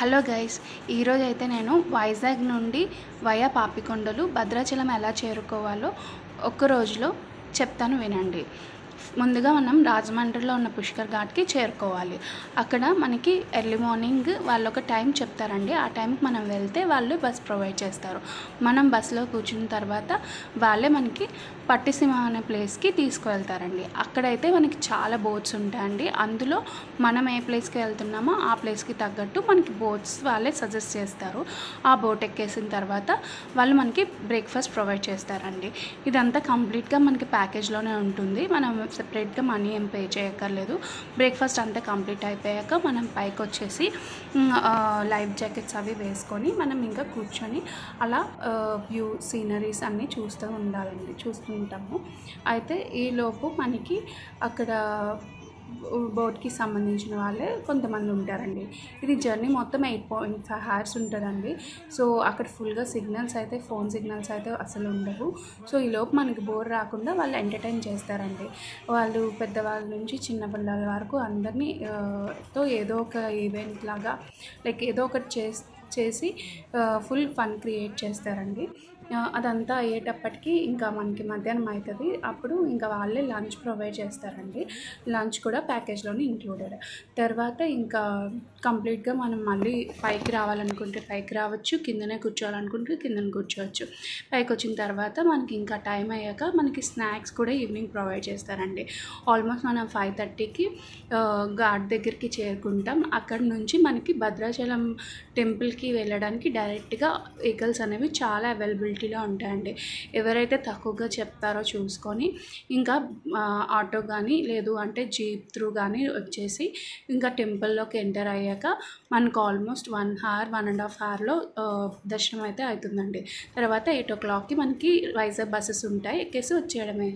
Hello guys, ఈరోజైతే నేను వైజాగ్ నుండి వయా పాపికొండలు భద్రాచలం ఎలా చేరుకోవాలో ఒక్క రోజులో చెప్తాను వినండి. ముందుగా మనం రాజమండ్రిలో ఉన్న పుష్కర్ ఘాట్కి చేరుకోవాలి. అక్కడ మనకి ఎర్లీ మార్నింగ్ వాళ్ళు ఒక టైం చెప్తారండి. ఆ టైంకి మనం వెళ్తే వాళ్ళు బస్ ప్రొవైడ్ చేస్తారు. మనం బస్సులో కూర్చున్న తర్వాత వాళ్ళే మనకి పట్టిసీమ అనే ప్లేస్కి తీసుకువెళ్తారండి. అక్కడైతే మనకి చాలా బోట్స్ ఉంటాయండి. అందులో మనం ఏ ప్లేస్కి వెళ్తున్నామో ఆ ప్లేస్కి తగ్గట్టు మనకి బోట్స్ వాళ్ళే సజెస్ట్ చేస్తారు. ఆ బోట్ ఎక్కేసిన తర్వాత వాళ్ళు మనకి బ్రేక్ఫాస్ట్ ప్రొవైడ్ చేస్తారండి. ఇదంతా కంప్లీట్గా మనకి ప్యాకేజ్లోనే ఉంటుంది. మనం సెపరేట్గా మనీ ఏం పే చేయక్కర్లేదు. బ్రేక్ఫాస్ట్ అంతా కంప్లీట్ అయిపోయాక మనం పైకి వచ్చేసి లైఫ్ జాకెట్స్ అవి వేసుకొని మనం ఇంకా కూర్చొని అలా వ్యూ సీనరీస్ అన్నీ చూస్తుంటాము. అయితే ఈలోపు మనకి అక్కడ బోట్కి సంబంధించిన వాళ్ళే కొంతమంది ఉంటారండి. ఇది జర్నీ మొత్తం 8.5 hours ఉంటుందండి. సో అక్కడ ఫుల్గా సిగ్నల్స్ అయితే ఫోన్ సిగ్నల్స్ అయితే అసలు ఉండవు. సో ఈలోపు మనకి బోర్ రాకుండా వాళ్ళు ఎంటర్టైన్ చేస్తారండి. వాళ్ళు పెద్దవాళ్ళ నుంచి చిన్న పిల్లల వరకు అందరినీ తో ఏదో ఒక ఈవెంట్ లాగా లైక్ ఏదో ఒకటి చేసి ఫుల్ ఫన్ క్రియేట్ చేస్తారండి. అదంతా అయ్యేటప్పటికి ఇంకా మనకి మధ్యాహ్నం అవుతుంది. అప్పుడు ఇంకా వాళ్ళే లంచ్ ప్రొవైడ్ చేస్తారండి. లంచ్ కూడా ప్యాకేజ్లోనే ఇంక్లూడెడ్. తర్వాత ఇంకా కంప్లీట్గా మనం మళ్ళీ పైకి రావాలనుకుంటే పైకి రావచ్చు, కిందనే కూర్చోవాలనుకుంటే కిందనే కూర్చోవచ్చు. పైకి వచ్చిన తర్వాత మనకి ఇంకా టైం అయ్యాక మనకి స్నాక్స్ కూడా ఈవినింగ్ ప్రొవైడ్ చేస్తారండి. ఆల్మోస్ట్ మనం 5:30కి ఘాట్ దగ్గరికి చేరుకుంటాం. అక్కడ నుంచి మనకి భద్రాచలం టెంపుల్కి వెళ్ళడానికి డైరెక్ట్గా వెహికల్స్ అనేవి చాలా అవైలబిలిటీలో ఉంటాయండి. ఎవరైతే తక్కువగా చెప్తారో చూసుకొని ఇంకా ఆటో కానీ లేదు అంటే జీప్ త్రూ కానీ వచ్చేసి ఇంకా టెంపుల్లోకి ఎంటర్ అయ్యాక మనకు ఆల్మోస్ట్ 1 hour 1.5 hourలో దర్శనం అయితే అవుతుందండి. తర్వాత 8 o'clockకి మనకి వైజాగ్ బస్సెస్ ఉంటాయి, ఎక్కేసి వచ్చేయడమే.